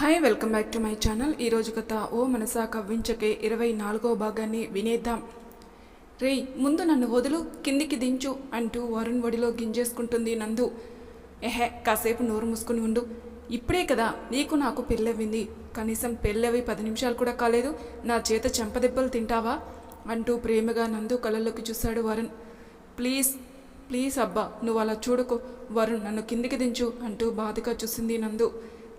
Hi welcome back to my channel. ఈరోజు కథ ఓ మనసా కవ్వించకే 24వ భాగాన్ని వినేద్దాం. రేయ్ ముందు నన్ను వదులు, కిందికి దించు అంటూ వరుణ్ ఒడిలో గింజేసుకుంటుంది నందు. ఎహే కాసేపు నోరు మూసుకుని ఉండు, ఇప్పుడే కదా నీకు నాకు పెళ్ళయింది, కనీసం పెళ్ళవి 10 నిమిషాలు కూడా కాలేదు, నా చేత చెంపదెబ్బలు తింటావా అంటూ ప్రేమగా నందు కళ్ళల్లోకి చూశాడు వరుణ్. ప్లీజ్ ప్లీజ్ అబ్బా నువ్వు అలా చూడకు వరుణ్, నన్ను కిందికి దించు అంటూ బాధగా చూసింది నందు.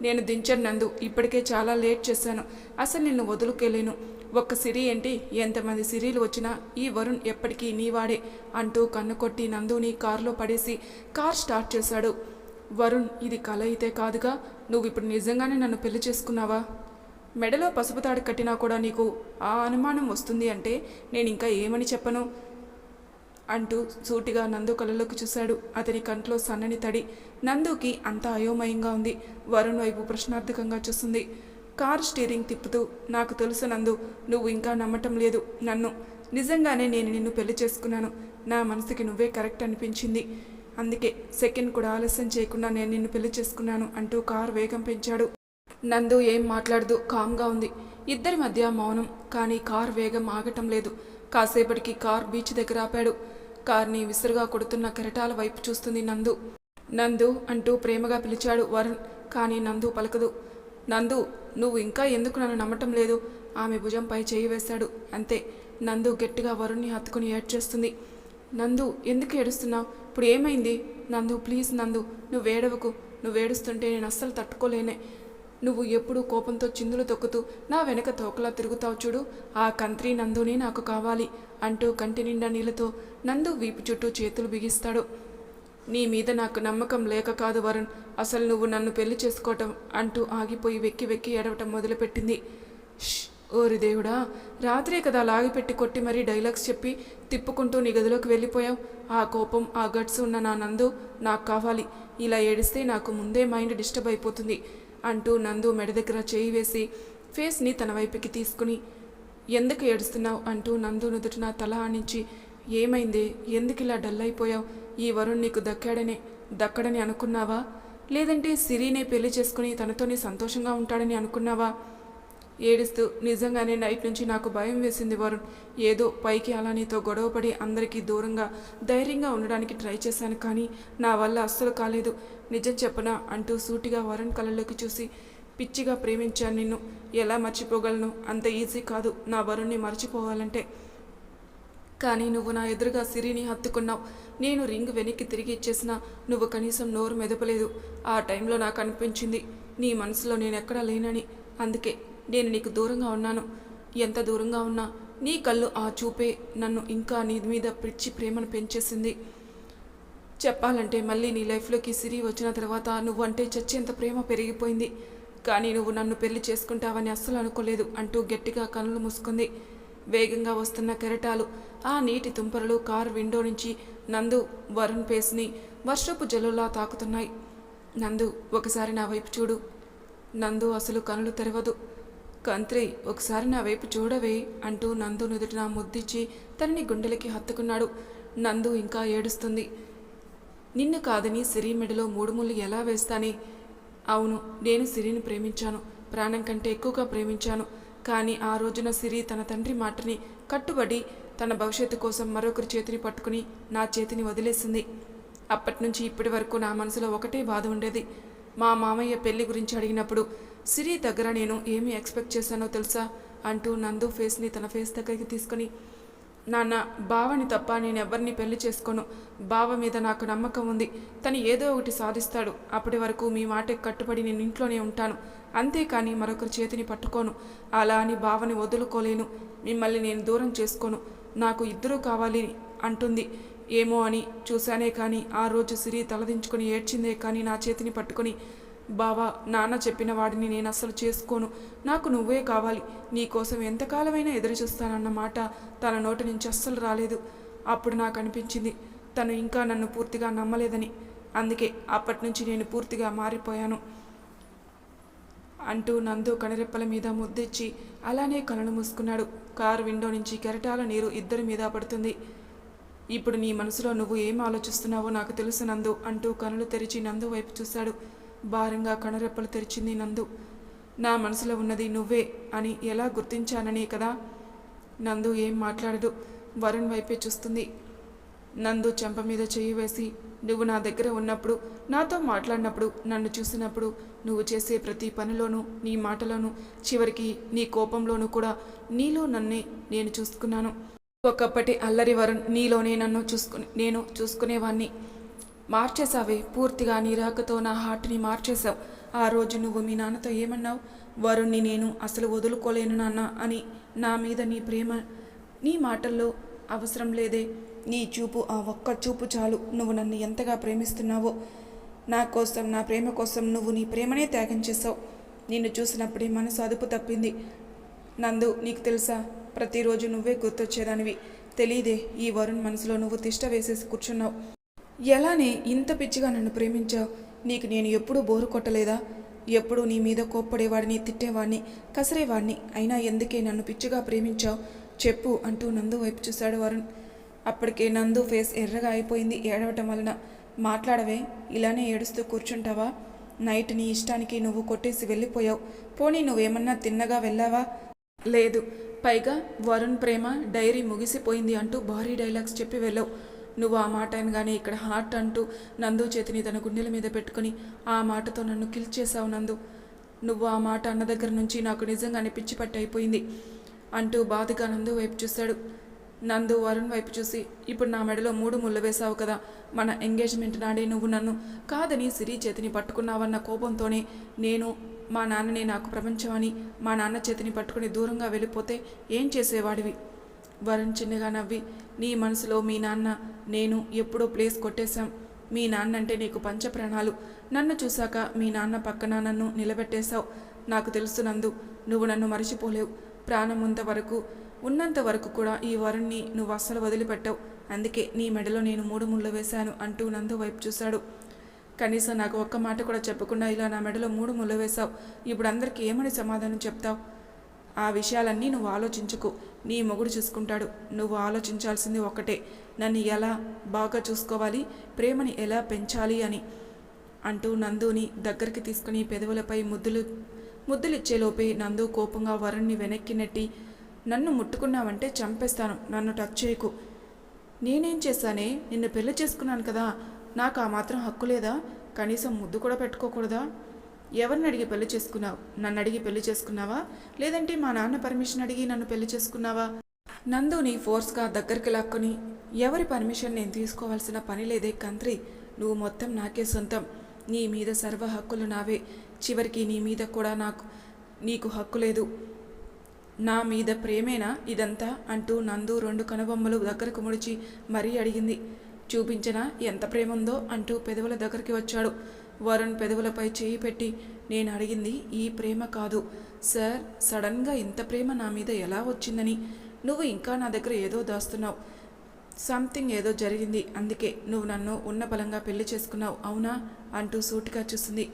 నేను దించను నందు, ఇప్పటికే చాలా లేట్ చేశాను, అసలు నిన్ను వదులుకెళ్ళాను. ఒక్క సిరి ఏంటి, ఎంతమంది సిరీలు వచ్చినా ఈ వరుణ్ ఎప్పటికీ నీవాడే అంటూ కన్ను కొట్టి నందుని కారులో పడేసి కార్ స్టార్ట్ చేశాడు. వరుణ్, ఇది కల అయితే కాదుగా, నువ్వు ఇప్పుడు నిజంగానే నన్ను పెళ్లి చేసుకున్నావా? మెడలో పసుపు తాడు కట్టినా కూడా నీకు ఆ అనుమానం వస్తుంది అంటే నేను ఇంకా ఏమని చెప్పను అంటూ సూటిగా నందు కళ్ళలోకి చూశాడు. అతని కంట్లో సన్నని తడి. నందుకి అంతా అయోమయంగా ఉంది. వరుణ్ వైపు ప్రశ్నార్థకంగా చూస్తుంది. కార్ స్టీరింగ్ తిప్పుతూ, నాకు తెలుసు నందు, నువ్వు ఇంకా నమ్మటం లేదు నన్ను. నిజంగానే నేను నిన్ను పెళ్లి చేసుకున్నాను, నా మనసుకి నువ్వే కరెక్ట్ అనిపించింది, అందుకే సెకండ్ కూడా ఆలస్యం చేయకుండా నేను నిన్ను పెళ్లి చేసుకున్నాను అంటూ కార్ వేగం పెంచాడు. నందు ఏం మాట్లాడదు, కామ్గా ఉంది. ఇద్దరి మధ్య మౌనం. కానీ కార్ వేగం ఆగటం లేదు. కాసేపటికి కార్ బీచ్ దగ్గర ఆపాడు. కార్ని విసురుగా కొడుతున్న కెరటాల వైపు చూస్తుంది నందు. నందు అంటూ ప్రేమగా పిలిచాడు వరుణ్. కానీ నందు పలకదు. నందు, నువ్వు ఇంకా ఎందుకు నన్ను నమ్మటం లేదు? ఆమె భుజంపై చేయి వేశాడు. అంతే. నందు గట్టిగా వరుణ్ణి హత్తుకుని ఏడ్చేస్తుంది. నందు, ఎందుకు ఏడుస్తున్నావు? ఇప్పుడు ఏమైంది? నందు ప్లీజ్ నందు, నువ్వేడవకు. నువ్వేడుస్తుంటే నేను అస్సలు తట్టుకోలేనే. నువ్వు ఎప్పుడూ కోపంతో చిందులు తొక్కుతూ నా వెనక తోకలా తిరుగుతావు చూడు, ఆ కంత్రి నందుని నాకు కావాలి అంటూ కంటి నిండా నీళ్లతో నందు వీపు చుట్టూ చేతులు బిగిస్తాడు. నీ మీద నాకు నమ్మకం లేక కాదు వరుణ్, అసలు నువ్వు నన్ను పెళ్లి చేసుకోవటం అంటూ ఆగిపోయి వెక్కి వెక్కి ఏడవటం మొదలుపెట్టింది. ఓరి దేవుడా, రాత్రే కదా లాగిపెట్టి కొట్టి మరీ డైలాగ్స్ చెప్పి తిప్పుకుంటూ నీ గదిలోకి వెళ్ళిపోయావు. ఆ కోపం, ఆ గట్స్ ఉన్న నా నందు నాకు కావాలి. ఇలా ఏడిస్తే నాకు ముందే మైండ్ డిస్టర్బ్ అయిపోతుంది అంటూ నందు మెడ దగ్గర చేయి వేసి ఫేస్ని తన వైపుకి తీసుకుని, ఎందుకు ఏడుస్తున్నావు అంటూ నందు నుదుటిన తల ఆనించి, ఏమైంది, ఎందుకు ఇలా డల్ అయిపోయావు? ఈ వరుణ్ నీకు దక్కడని అనుకున్నావా? లేదంటే సిరీనే పెళ్లి చేసుకుని తనతోనే సంతోషంగా ఉంటాడని అనుకున్నావా? ఏడుస్తూ, నిజంగానే నైట్ నుంచి నాకు భయం వేసింది వరుణ్. ఏదో పైకి అలా నీతో గొడవపడి అందరికీ దూరంగా ధైర్యంగా ఉండడానికి ట్రై చేశాను, కానీ నా వల్ల అస్సలు కాలేదు. నిజం చెప్పనా అంటూ సూటిగా వరుణ్ కళ్ళలోకి చూసి, పిచ్చిగా ప్రేమించాను నిన్ను, ఎలా మర్చిపోగలను? అంత ఈజీ కాదు నా వరుణ్ణి మర్చిపోవాలంటే. కానీ నువ్వు నా ఎదురుగా సిరిని హత్తుకున్నావు. నేను రింగ్ వెనక్కి తిరిగి ఇచ్చేసినా నువ్వు కనీసం నోరు మెదపలేదు. ఆ టైంలో నాకు అనిపించింది నీ మనసులో నేను ఎక్కడా లేనని. అందుకే నేను నీకు దూరంగా ఉన్నాను. ఎంత దూరంగా ఉన్నా నీ కళ్ళు, ఆ చూపే నన్ను ఇంకా నీ మీద పిచ్చి ప్రేమను పెంచేసింది. చెప్పాలంటే మళ్ళీ నీ లైఫ్లోకి సిరి వచ్చిన తర్వాత నువ్వంటే చచ్చేంత ప్రేమ పెరిగిపోయింది. కానీ నువ్వు నన్ను పెళ్లి చేసుకుంటావని అస్సలు అనుకోలేదు అంటూ గట్టిగా కనులు మూసుకుంది. వేగంగా వస్తున్న కెరటాలు, ఆ నీటి తుంపరలు కారు విండో నుంచి నందు వరుణ్ ఫేస్ని వర్షపు జల్లులా తాకుతున్నాయి. నందు, ఒకసారి నా వైపు చూడు. నందు అసలు కనులు తెరవదు. కంత్రి, ఒకసారి నా వైపు చూడవే అంటూ నందు నుదుటిన ముద్దిచ్చి తనని గుండెలకి హత్తుకున్నాడు. నందు ఇంకా ఏడుస్తుంది. నిన్ను కాదని సిరి మెడలో 3 ముళ్ళు ఎలా వేస్తానే? అవును, నేను సిరిని ప్రేమించాను, ప్రాణం కంటే ఎక్కువగా ప్రేమించాను. కానీ ఆ రోజున సిరి తన తండ్రి మాటని కట్టుబడి తన భవిష్యత్తు కోసం మరొకరి చేతిని పట్టుకుని నా చేతిని వదిలేసింది. అప్పటి నుంచి ఇప్పటి వరకు నా మనసులో ఒకటే బాధ ఉండేది. మా మామయ్య పెళ్లి గురించి అడిగినప్పుడు సిరి దగ్గర నేను ఏమి ఎక్స్పెక్ట్ చేశానో తెలుసా అంటూ నందు ఫేస్ని తన ఫేస్ దగ్గరికి తీసుకుని, నాన్న, బావని తప్ప నేనెవ్వరిని పెళ్లి చేసుకోను. బావ మీద నాకు నమ్మకం ఉంది, తను ఏదో ఒకటి సాధిస్తాడు. అప్పటి వరకు మీ మాటకి కట్టుబడి నేను ఇంట్లోనే ఉంటాను, అంతేకాని మరొకరి చేతిని పట్టుకోను. అలా అని బావని వదులుకోలేను. మిమ్మల్ని నేను దూరం చేసుకోను. నాకు ఇద్దరూ కావాలి అంటుంది. ఏమో అని చూశానే కానీ ఆ రోజు సిరి తలదించుకొని ఏడ్చిందే కానీ నా చేతిని పట్టుకొని, బావా, నాన్న చెప్పిన వాడిని నేను అస్సలు చేసుకోను, నాకు నువ్వే కావాలి, నీకోసం ఎంతకాలమైనా ఎదురు చూస్తానన్న మాట తన నోటి నుంచి అస్సలు రాలేదు. అప్పుడు నాకు అనిపించింది తను ఇంకా నన్ను పూర్తిగా నమ్మలేదని. అందుకే అప్పటి నుంచి నేను పూర్తిగా మారిపోయాను అంటూ నందు కనురెప్పల మీద ముద్దిచ్చి అలానే కళ్ళు మూసుకున్నాడు. కారు విండో నుంచి కెరటాల నీరు ఇద్దరి మీద పడుతుంది. ఇప్పుడు నీ మనసులో నువ్వు ఏం ఆలోచిస్తున్నావో నాకు తెలుసు నందు అంటూ కనులు తెరిచి నందు వైపు చూశాడు. భారంగా కనురెప్పలు తెరిచింది నందు. నా మనసులో ఉన్నది నువ్వే అని ఎలా గుర్తించాననే కదా. నందు ఏం మాట్లాడదు, వరుణ్ వైపే చూస్తుంది. నందు చెంప మీద చెయ్యి వేసి, నువ్వు నా దగ్గర ఉన్నప్పుడు, నాతో మాట్లాడినప్పుడు, నన్ను చూసినప్పుడు, నువ్వు చేసే ప్రతి పనిలోనూ, నీ మాటలోనూ, చివరికి నీ కోపంలోనూ కూడా నీలో నన్నే నేను చూసుకున్నాను. ఒకప్పటి అల్లరి వరుణ్ నీలోనే నేను చూసుకునేవాణ్ణి. మార్చేశావే, పూర్తిగా నీ రాకతో నా హార్ట్ని మార్చేశావు. ఆ రోజు నువ్వు మీ నాన్నతో ఏమన్నావు? వరుణ్ణి నేను అసలు వదులుకోలేను నాన్న అని. నా మీద నీ ప్రేమ నీ మాటల్లో అవసరం లేదే, నీ చూపు, ఆ ఒక్క చూపు చాలు నువ్వు నన్ను ఎంతగా ప్రేమిస్తున్నావో. నా కోసం, నా ప్రేమ కోసం నువ్వు నీ ప్రేమనే త్యాగం చేసావు. నిన్ను చూసినప్పుడే మనసు అదుపు తప్పింది. నందు, నీకు తెలుసా, ప్రతిరోజు నువ్వే గుర్తొచ్చేదానివి. తెలీదే, ఈ వరుణ్ మనసులో నువ్వు తిష్ట వేసేసి కూర్చున్నావు. ఎలానే ఇంత పిచ్చిగా నన్ను ప్రేమించావు? నీకు నేను ఎప్పుడూ బోరు కొట్టలేదా? ఎప్పుడు నీ మీద కోప్పడేవాడిని, తిట్టేవాడిని, కసరేవాడిని. అయినా ఎందుకే నన్ను పిచ్చిగా ప్రేమించావు చెప్పు అంటూ నందు వైపు చూశాడు వరుణ్. అప్పటికే నందు ఫేస్ ఎర్రగా అయిపోయింది ఏడవటం వలన. మాట్లాడవే, ఇలానే ఏడుస్తూ కూర్చుంటావా? నైట్ నీ ఇష్టానికి నువ్వు కొట్టేసి వెళ్ళిపోయావు. పోనీ నువ్వేమన్నా తిన్నగా వెళ్ళావా? లేదు. పైగా వరుణ్ ప్రేమ డైరీ ముగిసిపోయింది అంటూ భారీ డైలాగ్స్ చెప్పి వెళ్ళావు. నువ్వు ఆ మాట అనగానే ఇక్కడ హార్ట్ అంటూ నందు చేతిని తన గుండెల మీద పెట్టుకుని ఆ మాటతో నన్ను కిల్ చేశావు నందు. నువ్వు ఆ మాట అన్న దగ్గర నుంచి నాకు నిజంగానే పిచ్చి పట్టి అయిపోయింది అంటూ బాధగా నందు వైపు చూశాడు. నందు వరుణ్ వైపు చూసి, ఇప్పుడు నా మెడలో 3 ముళ్ళు వేశావు కదా, మన ఎంగేజ్మెంట్ నాడే నువ్వు నన్ను కాదని సిరి చేతిని పట్టుకున్నావన్న కోపంతోనే నేను మా నాన్ననే నాకు ప్రపంచమని మా నాన్న చేతిని పట్టుకుని దూరంగా వెళ్ళిపోతే ఏం చేసేవాడివి? వరుణ్ చిన్నగా నవ్వి, నీ మనసులో మీ నాన్న నేను ఎప్పుడో ప్లేస్ కొట్టేశాం. మీ నాన్న అంటే నీకు పంచప్రాణాలు. నన్ను చూశాక మీ నాన్న పక్కన నన్ను నిలబెట్టేశావు. నాకు తెలుసు నందు, నువ్వు నన్ను మరిచిపోలేవు. ప్రాణం ఉన్నంత వరకు కూడా ఈ వరుణ్ణి నువ్వు అస్సలు వదిలిపెట్టావు. అందుకే నీ మెడలో నేను 3 ముళ్ళు వేశాను అంటూ నందు వైపు చూశాడు. కనీసం నాకు ఒక్క మాట కూడా చెప్పకుండా ఇలా నా మెడలో 3 ముళ్ళు వేశావు. ఇప్పుడు అందరికీ ఏమని సమాధానం చెప్తావు? ఆ విషయాలన్నీ నువ్వు ఆలోచించుకో, నీ మొగుడు చూసుకుంటాడు. నువ్వు ఆలోచించాల్సింది ఒక్కటే, నన్ను ఎలా బాగా చూసుకోవాలి, ప్రేమని ఎలా పెంచాలి అని అంటూ నందుని దగ్గరికి తీసుకుని పెదవులపై ముద్దులిచ్చేలోపే నందు కోపంగా వరుణ్ణి వెనక్కి నెట్టి, నన్ను ముట్టుకున్నావంటే చంపేస్తాను, నన్ను టచ్ చేయకు. నేనేం చేశానే? నిన్ను పెళ్లి చేసుకున్నాను కదా, నాకు ఆ మాత్రం హక్కు లేదా? కనీసం ముద్దు కూడా పెట్టుకోకూడదా? ఎవరిని అడిగి పెళ్లి చేసుకున్నావు? నన్ను అడిగి పెళ్లి చేసుకున్నావా, లేదంటే మా నాన్న పర్మిషన్ అడిగి నన్ను పెళ్లి చేసుకున్నావా? నందుని ఫోర్స్గా దగ్గరికి లాక్కొని, ఎవరి పర్మిషన్ నేను తీసుకోవాల్సిన పని లేదే కంత్రి, నువ్వు మొత్తం నాకే సొంతం. నీ మీద సర్వ హక్కులు నావే. చివరికి నీ మీద కూడా నీకు హక్కు లేదు. నా మీద ప్రేమేనా ఇదంతా అంటూ నందు 2 కనుబొమ్మలు దగ్గరకు ముడిచి మరీ అడిగింది. చూపించనా ఎంత ప్రేమ ఉందో అంటూ పెదవుల దగ్గరికి వచ్చాడు. వరుణ్ పెదవులపై చేయి పెట్టి, నేను అడిగింది ఈ ప్రేమ కాదు సార్, సడన్గా ఇంత ప్రేమ నా మీద ఎలా వచ్చిందని. నువ్వు ఇంకా నా దగ్గర ఏదో దాస్తున్నావు. సంథింగ్ ఏదో జరిగింది, అందుకే నువ్వు నన్ను ఉన్న బలంగా పెళ్లి చేసుకున్నావు, అవునా అంటూ సూటిగా చూసింది.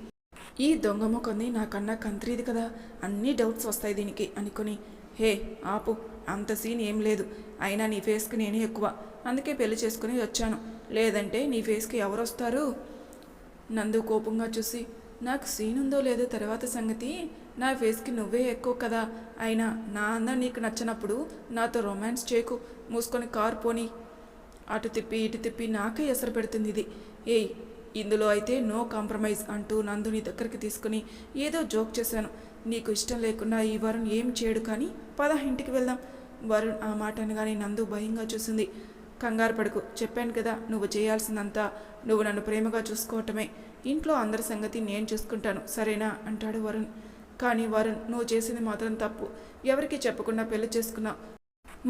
ఈ దొంగ మొకంది నాకన్నా కంత్రీది కదా, అన్నీ డౌట్స్ వస్తాయి దీనికి అనుకుని, హే ఆపు, అంత సీన్ ఏం లేదు. అయినా నీ ఫేస్కి నేనే ఎక్కువ, అందుకే పెళ్లి చేసుకుని వచ్చాను. లేదంటే నీ ఫేస్కి ఎవరు వస్తారు? నందు కోపంగా చూసి, నాకు సీన్ ఉందో లేదో తర్వాత సంగతి, నా ఫేస్కి నువ్వే ఎక్కువ కదా. అయినా నా అందం నీకు నచ్చినప్పుడు నాతో రొమాన్స్ చేయకు, మూసుకొని కారు పోని. అటు తిప్పి ఇటు తిప్పి నాకే ఎసరు పెడుతుంది ఇది. ఏయ్, ఇందులో అయితే నో కాంప్రమైజ్ అంటూ నందుని దగ్గరికి తీసుకుని ఏదో జోక్ చేశాను. నీకు ఇష్టం లేకుండా ఈ వరుణ్ ఏం చేయడు, కానీ పద ఇంటికి వెళ్దాం. వరుణ్ ఆ మాట అనగానే నందు భయంగా చూసింది. కంగారు పడుకు, చెప్పాను కదా, నువ్వు చేయాల్సిందంతా నువ్వు నన్ను ప్రేమగా చూసుకోవటమే. ఇంట్లో అందరి సంగతి నేను చూసుకుంటాను, సరేనా అంటాడు వరుణ్. కానీ వరుణ్, నువ్వు చేసింది మాత్రం తప్పు. ఎవరికి చెప్పకుండా పెళ్లి చేసుకున్నావు.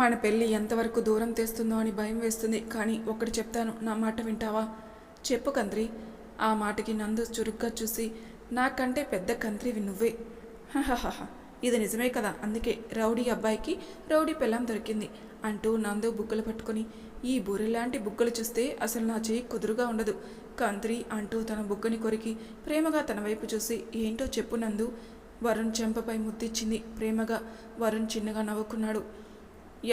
మన పెళ్ళి ఎంతవరకు దూరం తెస్తుందో అని భయం వేస్తుంది. కానీ ఒకటి చెప్తాను, నా మాట వింటావా? చెప్పు కంత్రి. ఆ మాటకి నందు చురుగ్గా చూసి, నాకంటే పెద్ద కంత్రివి నువ్వే. హహహహ, ఇది నిజమే కదా, అందుకే రౌడీ అబ్బాయికి రౌడీ పెళ్ళాం దొరికింది అంటూ నందు బుగ్గలు పట్టుకొని, ఈ బుర్రెలాంటి బుగ్గలు చూస్తే అసలు నా చేయి కుదురుగా ఉండదు కంత్రి అంటూ తన బుగ్గని కొరికి ప్రేమగా తన వైపు చూసి, ఏంటో చెప్పు నందు. వరుణ్ చెంపపై ముద్దిచ్చింది ప్రేమగా. వరుణ్ చిన్నగా నవ్వుకున్నాడు.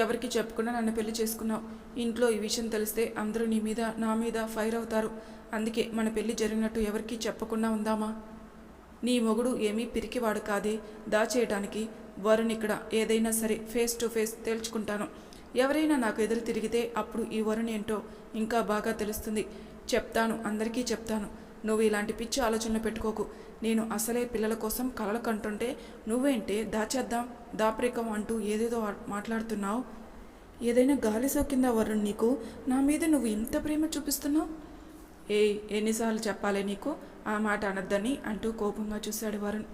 ఎవరికి చెప్పకుండా నన్ను పెళ్లి చేసుకున్నావు. ఇంట్లో ఈ విషయం తెలిస్తే అందరూ నీ మీద నా మీద ఫైర్ అవుతారు. అందుకే మన పెళ్లి జరిగినట్టు ఎవరికీ చెప్పకుండా ఉందామా? నీ మొగుడు ఏమీ పిరికివాడు కాదే దాచేయడానికి. వరుణ్ ఇక్కడ ఏదైనా సరే ఫేస్ టు ఫేస్ తేల్చుకుంటాను. ఎవరైనా నాకు ఎదురు తిరిగితే అప్పుడు ఈ వరుణ్ ఏంటో ఇంకా బాగా తెలుస్తుంది. చెప్తాను, అందరికీ చెప్తాను. నువ్వు ఇలాంటి పిచ్చి ఆలోచనలు పెట్టుకోకు. నేను అసలే పిల్లల కోసం కలలు కంటుంటే నువ్వేంటే దాచేద్దాం దాపరికం అంటూ ఏదేదో మాట్లాడుతున్నావు. ఏదైనా గాలి సోకిందా వరుణ్ నీకు? నా మీద నువ్వు ఇంత ప్రేమ చూపిస్తున్నావు? ఎన్నిసార్లు చెప్పాలి నీకు ఆ మాట అనద్దని అంటూ కోపంగా చూశాడు వరుణ్.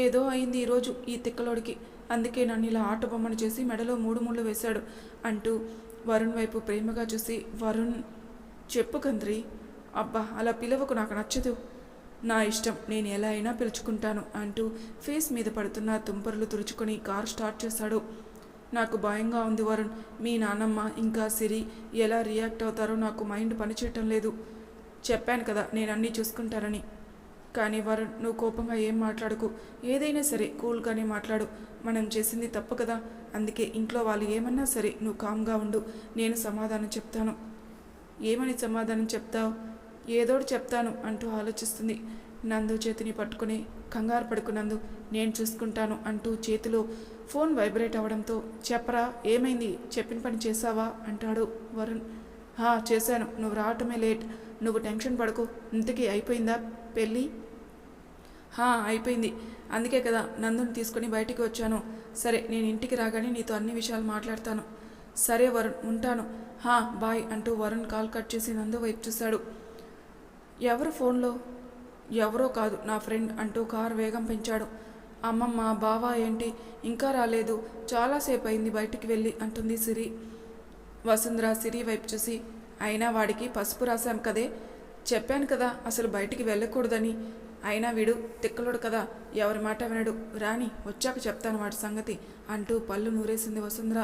ఏదో అయింది ఈరోజు ఈ తిక్కలోడికి, అందుకే నన్ను ఇలా ఆట బొమ్మను చేసి మెడలో 3 ముళ్ళు వేశాడు అంటూ వరుణ్ వైపు ప్రేమగా చూసి, వరుణ్ చెప్పు కంద్రి. అబ్బా అలా పిలవకు, నాకు నచ్చదు. నా ఇష్టం, నేను ఎలా అయినా పిలుచుకుంటాను అంటూ ఫేస్ మీద పడుతున్న తుంపరులు తుడుచుకొని కారు స్టార్ట్ చేశాడు. నాకు భయంగా ఉంది వరుణ్. మీ నాన్నమ్మ ఇంకా సిరి ఎలా రియాక్ట్ అవుతారో నాకు మైండ్ పనిచేయటం లేదు. చెప్పాను కదా నేను అన్నీ చూసుకుంటానని. కానీ వరుణ్ నువ్వు కోపంగా ఏం మాట్లాడుకు. ఏదైనా సరే కూల్గానే మాట్లాడు. మనం చేసింది తప్పు కదా, అందుకే ఇంట్లో వాళ్ళు ఏమన్నా సరే నువ్వు కామ్గా ఉండు. నేను సమాధానం చెప్తాను. ఏమని సమాధానం చెప్తావు? ఏదోటి చెప్తాను అంటూ ఆలోచిస్తుంది. నందు చేతిని పట్టుకుని కంగారు పడుకున్నందు నేను చూసుకుంటాను అంటూ చేతిలో ఫోన్ వైబ్రేట్ అవ్వడంతో, చెప్పరా ఏమైంది, చెప్పిన పని చేసావా అంటాడు వరుణ్. చేశాను, నువ్వు రావటమే లేట్. నువ్వు టెన్షన్ పడకు. ఇంతకీ అయిపోయిందా పెళ్ళి? అయిపోయింది. అందుకే కదా నందుని తీసుకుని బయటికి వచ్చాను. సరే నేను ఇంటికి రాగానే నీతో అన్ని విషయాలు మాట్లాడతాను. సరే వరుణ్ ఉంటాను. బాయ్ అంటూ వరుణ్ కాల్ కట్ చేసి నందు వైపు చూశాడు. ఎవరు ఫోన్లో? ఎవరో కాదు, నా ఫ్రెండ్ అంటూ కారు వేగం పెంచాడు. అమ్మమ్మ బావా ఏంటి ఇంకా రాలేదు, చాలాసేపు అయింది బయటికి వెళ్ళి అంటుంది సిరి. వసుంధర సిరి వైపు చూసి, అయినా వాడికి పసుపు రాశాం కదే, చెప్పాను కదా అసలు బయటికి వెళ్ళకూడదని. అయినా వీడు తిక్కలోడు కదా, ఎవరి మాట వినడు. రాని వచ్చాక చెప్తాను వాడి సంగతి అంటూ పళ్ళు నూరేసింది వసుంధర.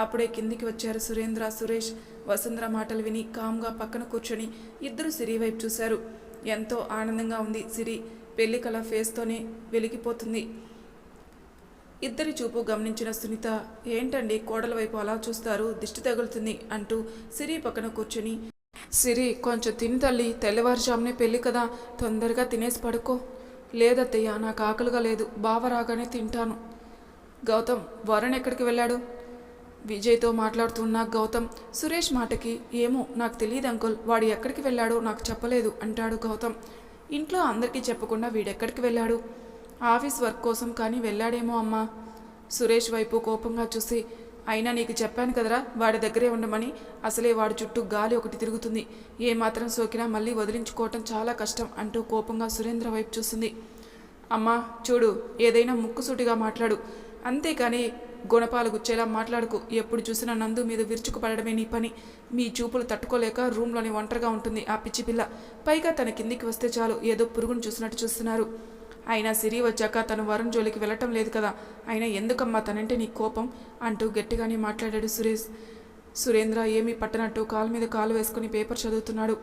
అప్పుడే కిందికి వచ్చారు సురేంద్ర, సురేష్. వసుంధర మాటలు విని కామ్గా పక్కన కూర్చొని ఇద్దరు సిరి వైపు చూశారు. ఎంతో ఆనందంగా ఉంది సిరి. పెళ్లి కల ఫేస్తోనే వెలిగిపోతుంది. ఇద్దరి చూపు గమనించిన సునీత, ఏంటండి కోడల వైపు అలా చూస్తారు, దిష్టి తగులుతుంది అంటూ సిరి పక్కన కూర్చొని, సిరి కొంచెం తిని తల్లి, తెల్లవారుజామునే పెళ్ళి కదా, తొందరగా తినేసి పడుకో. లేదత్తయ్య నాకు ఆకలిగా లేదు, బావ రాగానే తింటాను. గౌతమ్ వరుణ్ ఎక్కడికి వెళ్ళాడు? విజయ్తో మాట్లాడుతున్న గౌతమ్ సురేష్ మాటకి, ఏమో నాకు తెలియదు అంకుల్, వాడు ఎక్కడికి వెళ్ళాడో నాకు చెప్పలేదు అంటాడు గౌతమ్. ఇంట్లో అందరికీ చెప్పకుండా వీడెక్కడికి వెళ్ళాడు? ఆఫీస్ వర్క్ కోసం కానీ వెళ్ళాడేమో అమ్మా. సురేష్ వైపు కోపంగా చూసి, అయినా నీకు చెప్పాను కదరా వాడి దగ్గరే ఉండమని. అసలే వాడి చుట్టూ గాలి ఒకటి తిరుగుతుంది, ఏమాత్రం సోకినా మళ్ళీ వదిలించుకోవటం చాలా కష్టం అంటూ కోపంగా సురేంద్ర వైపు చూస్తుంది. అమ్మా చూడు, ఏదైనా ముక్కుసూటిగా మాట్లాడు, అంతేకాని గుణపాలు గుచ్చేలా మాట్లాడుకు. ఎప్పుడు చూసినా నందు మీద విరుచుకుపడమే నీ పని. మీ చూపులు తట్టుకోలేక రూమ్లోని ఒంటరిగా ఉంటుంది ఆ పిచ్చి పిల్ల. పైగా తన కిందికి వస్తే చాలు ఏదో పురుగును చూసినట్టు చూస్తున్నారు. అయినా సిరి వచ్చాక తను వరుణ్ జోలికి వెళ్ళటం లేదు కదా, అయినా ఎందుకమ్మా తనంటే నీ కోపం అంటూ గట్టిగానే మాట్లాడాడు సురేష్. సురేంద్ర ఏమీ పట్టనట్టు కాలు మీద కాలు వేసుకుని పేపర్ చదువుతున్నాడు.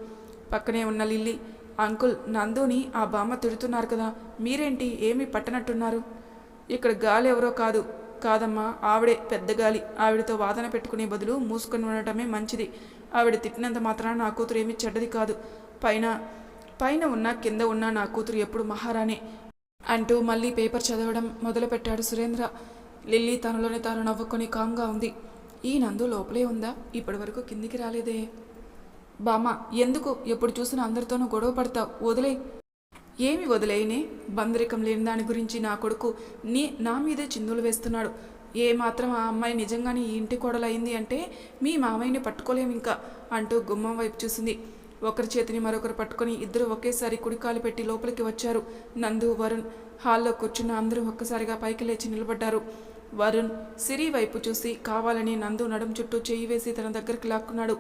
పక్కనే ఉన్న లిల్లీ, అంకుల్ నందుని ఆ బామ్మ తిడుతున్నారు కదా, మీరేంటి ఏమీ పట్టనట్టున్నారు? ఇక్కడ గాలి ఎవరో కాదమ్మా, ఆవిడే పెద్ద గాలి. ఆవిడతో వాదన పెట్టుకునే బదులు మూసుకొని ఉండటమే మంచిది. ఆవిడ తిట్టినంత మాత్రాన నా కూతురు ఏమీ చెడ్డది కాదు. పైన ఉన్నా కింద ఉన్నా నా కూతురు ఎప్పుడు మహారాణే అంటూ మళ్ళీ పేపర్ చదవడం మొదలుపెట్టాడు సురేంద్ర. లిల్లీ తనలోనే తాను నవ్వుకొని కామ్గా ఉంది. ఈ నందు లోపలే ఉందా? ఇప్పటి వరకు కిందికి రాలేదే. బామ్మ ఎందుకు ఎప్పుడు చూసినా అందరితోనూ గొడవ పడతావు, వదిలే. ఏమి వదిలేయనే, బందరికం లేని దాని గురించి నా కొడుకు నా మీదే చిందులు వేస్తున్నాడు. ఏమాత్రం ఆ అమ్మాయి నిజంగానే ఈ ఇంటి కోడలైంది అంటే మీ మామయ్యని పట్టుకోలేము ఇంకా అంటూ గుమ్మం వైపు చూసింది. ఒకరి చేతిని మరొకరు పట్టుకొని ఇద్దరు ఒకేసారి కుడికాలు పెట్టి లోపలికి వచ్చారు. నందు, వరుణ్. హాల్లో కూర్చున్న అందరూ ఒక్కసారిగా పైకి లేచి నిలబడ్డారు. వరుణ్ సిరి వైపు చూసి కావాలని నందు నడుం చుట్టూ చేయి వేసి తన దగ్గరికి లాక్కున్నాడు.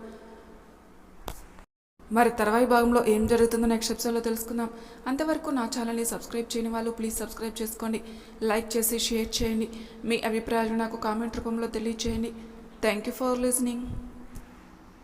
మరి తర్వాయి భాగంలో ఏం జరుగుతుందో నెక్స్ట్ ఎపిసోడ్లో తెలుసుకుందాం. అంతవరకు నా ఛానల్ని సబ్స్క్రైబ్ చేయని వాళ్ళు ప్లీజ్ సబ్స్క్రైబ్ చేసుకోండి, లైక్ చేసి షేర్ చేయండి, మీ అభిప్రాయాలు నాకు కామెంట్ రూపంలో తెలియచేయండి. Thank you for listening.